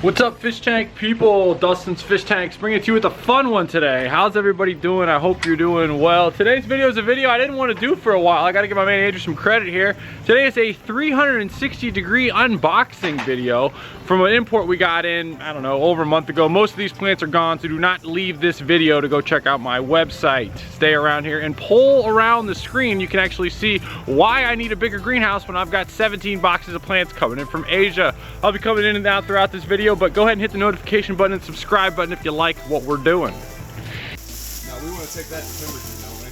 What's up, Fishtank people? Dustin's Fishtanks bringing it to you with a fun one today. How's everybody doing? I hope you're doing well. Today's video is a video I didn't want to do for a while. I gotta give my man Andrew some credit here. Today is a 360-degree unboxing video from an import we got in, I don't know, over a month ago. Most of these plants are gone, so do not leave this video to go check out my website. Stay around here and pull around the screen. You can actually see why I need a bigger greenhouse when I've got 17 boxes of plants coming in from Asia. I'll be coming in and out throughout this video, but go ahead and hit the notification button and subscribe button if you like what we're doing. Now we want to take that to timber, don't we?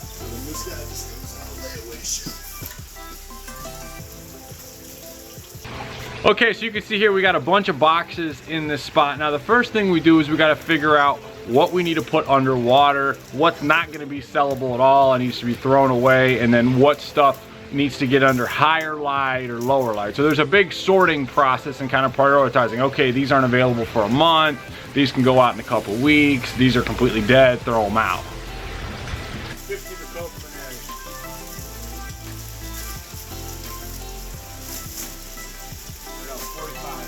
So then this guy just goes on a layaway ship. Okay, so you can see here we got a bunch of boxes in this spot. Now the first thing we do is we got to figure out what we need to put underwater, what's not going to be sellable at all and needs to be thrown away, and then what stuff needs to get under higher light or lower light. So there's a big sorting process and kind of prioritizing. Okay, these aren't available for a month. These can go out in a couple weeks. These are completely dead. Throw them out. 50 for coke for an egg. No, 45.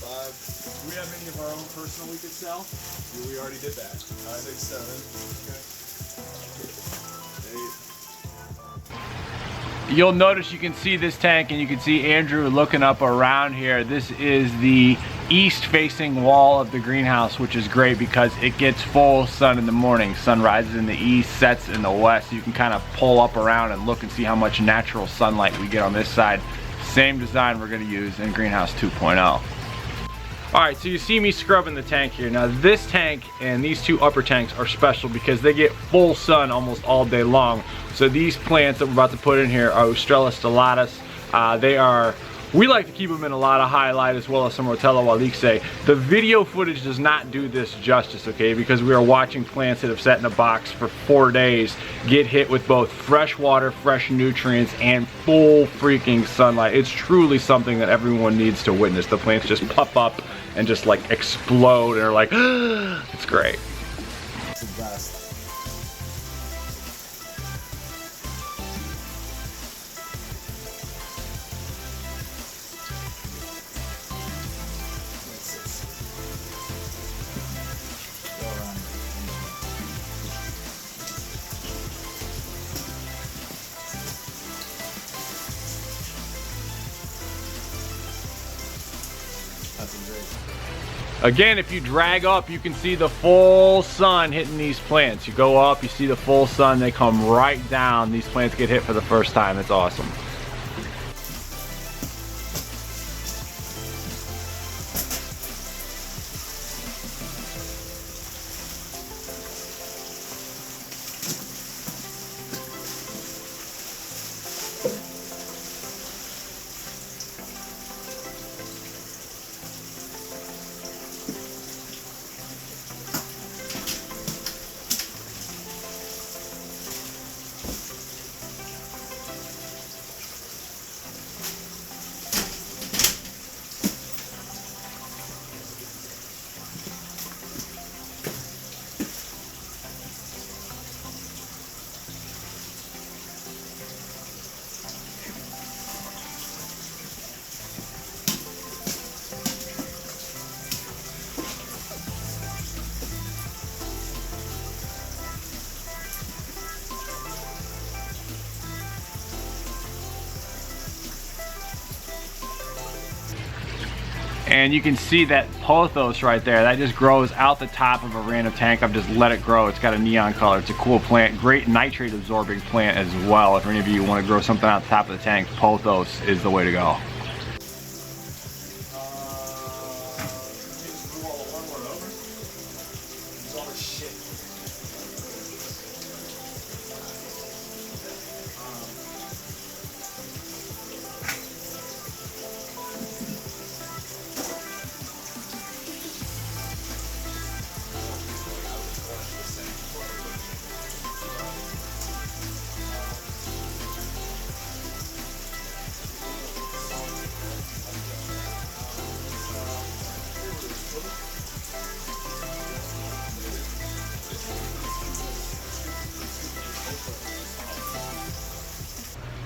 5. Do we have any of our own personal we could sell? Yeah, we already did that. 5, 6, 7. Okay. 8. You'll notice you can see this tank and you can see Andrew looking up around here. This is the east facing wall of the greenhouse, which is great because it gets full sun in the morning. Sun rises in the east, sets in the west. So you can kind of pull up around and look and see how much natural sunlight we get on this side. Same design we're going to use in greenhouse 2.0. Alright, so you see me scrubbing the tank here. Now this tank and these two upper tanks are special because they get full sun almost all day long. So these plants that we're about to put in here are Estrella stellatus. We like to keep them in a lot of highlight as well as some Rotella Wallicae. The video footage does not do this justice, okay, because we are watching plants that have sat in a box for 4 days get hit with both fresh water, fresh nutrients, and full freaking sunlight. It's truly something that everyone needs to witness. The plants just pop up and just like explode and are like, it's great. It's the best. Again, if you drag up, you can see the full sun hitting these plants. You go up, you see the full sun, they come right down. These plants get hit for the first time. It's awesome. And you can see that pothos right there, that just grows out the top of a random tank. I've just let it grow. It's got a neon color. It's a cool plant. Great nitrate absorbing plant as well. If any of you want to grow something out the top of the tank, pothos is the way to go.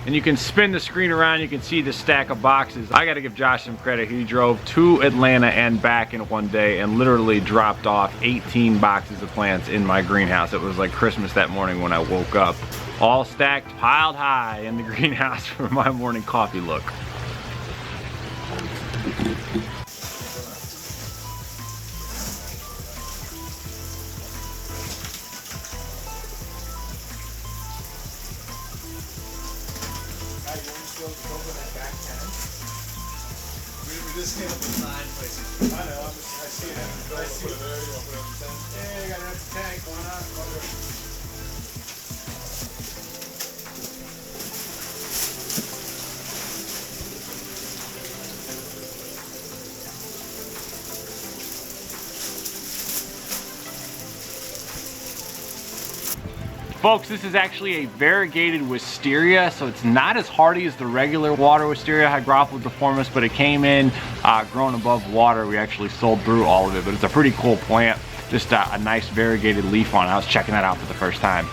and you can spin the screen around. You can see the stack of boxes. I gotta give Josh some credit. He drove to Atlanta and back in one day and literally dropped off 18 boxes of plants in my greenhouse. It was like Christmas that morning when I woke up. All stacked, piled high in the greenhouse for my morning coffee look. We just came up with 9 places. I know, I see it. I see it there, you want to put it in 10? Yeah, you got an empty tank, why not? Folks, this is actually a variegated wisteria, so it's not as hardy as the regular water wisteria, Hygrophila, but it came in grown above water. We actually sold through all of it, but it's a pretty cool plant. Just a nice variegated leaf on it. I was checking that out for the first time.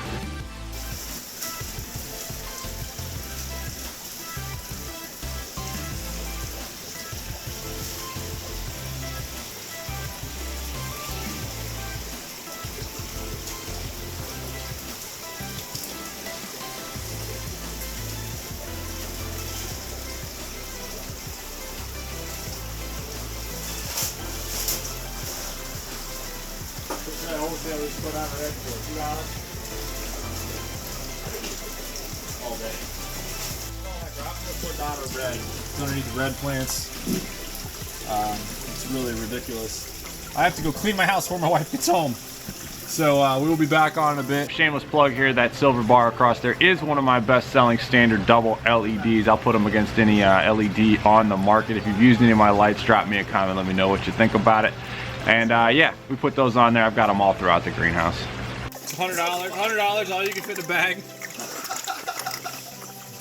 That wholesale is put on red for $2 all day. Oh, I dropped the Cordata red. It's underneath the red plants. It's really ridiculous. I have to go clean my house before my wife gets home. So we will be back on in a bit. Shameless plug here, that silver bar across there is one of my best-selling standard double LEDs. I'll put them against any LED on the market. If you've used any of my lights, drop me a comment, let me know what you think about it. And yeah, we put those on there. I've got them all throughout the greenhouse. It's $100, all you can fit in a bag.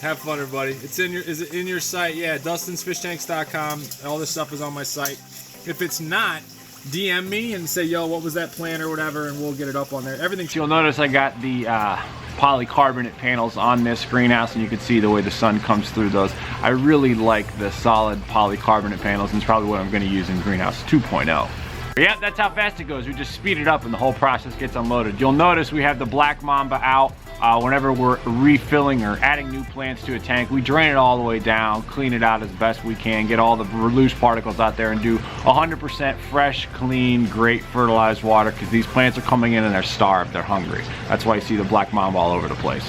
Have fun, everybody. Is it in your site? Yeah, DustinsFishtanks.com. All this stuff is on my site. If it's not, DM me and say, yo, what was that plant or whatever, and we'll get it up on there. Everything. You'll notice I got the polycarbonate panels on this greenhouse, and you can see the way the sun comes through those. I really like the solid polycarbonate panels, and it's probably what I'm going to use in greenhouse 2.0. Yeah, that's how fast it goes. We just speed it up and the whole process gets unloaded. You'll notice we have the black mamba out. Whenever we're refilling or adding new plants to a tank, we drain it all the way down, clean it out as best we can, get all the loose particles out there, and do 100% fresh, clean, great fertilized water, because these plants are coming in and they're starved, they're hungry. That's why you see the black mamba all over the place.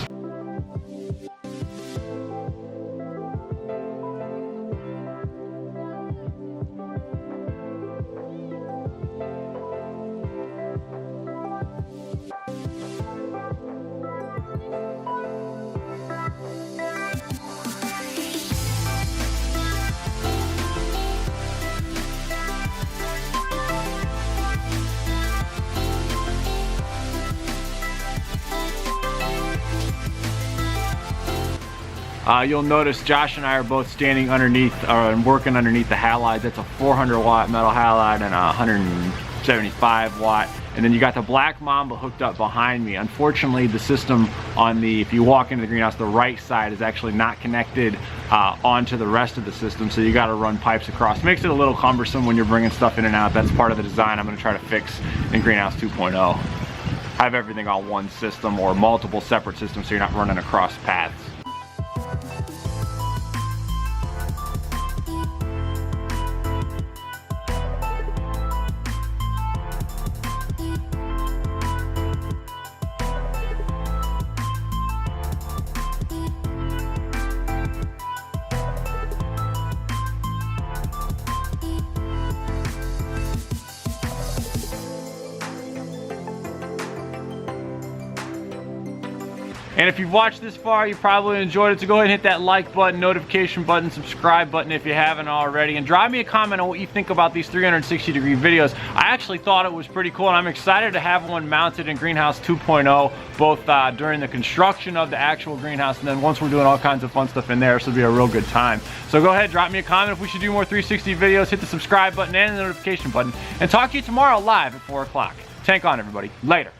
You'll notice Josh and I are both standing underneath and working underneath the halides. That's a 400 watt metal halide and a 175 watt. And then you got the black mamba hooked up behind me. Unfortunately, the system on the, if you walk into the greenhouse, the right side is actually not connected onto the rest of the system. So you got to run pipes across. Makes it a little cumbersome when you're bringing stuff in and out. That's part of the design I'm going to try to fix in greenhouse 2.0. Have everything on one system or multiple separate systems so you're not running across paths. And if you've watched this far, you probably enjoyed it, so go ahead and hit that like button, notification button, subscribe button if you haven't already, and drop me a comment on what you think about these 360-degree videos. I actually thought it was pretty cool, and I'm excited to have one mounted in Greenhouse 2.0, both during the construction of the actual greenhouse, and then once we're doing all kinds of fun stuff in there, this will be a real good time. So go ahead, drop me a comment if we should do more 360 videos, hit the subscribe button and the notification button, and talk to you tomorrow live at 4 o'clock. Tank on, everybody. Later.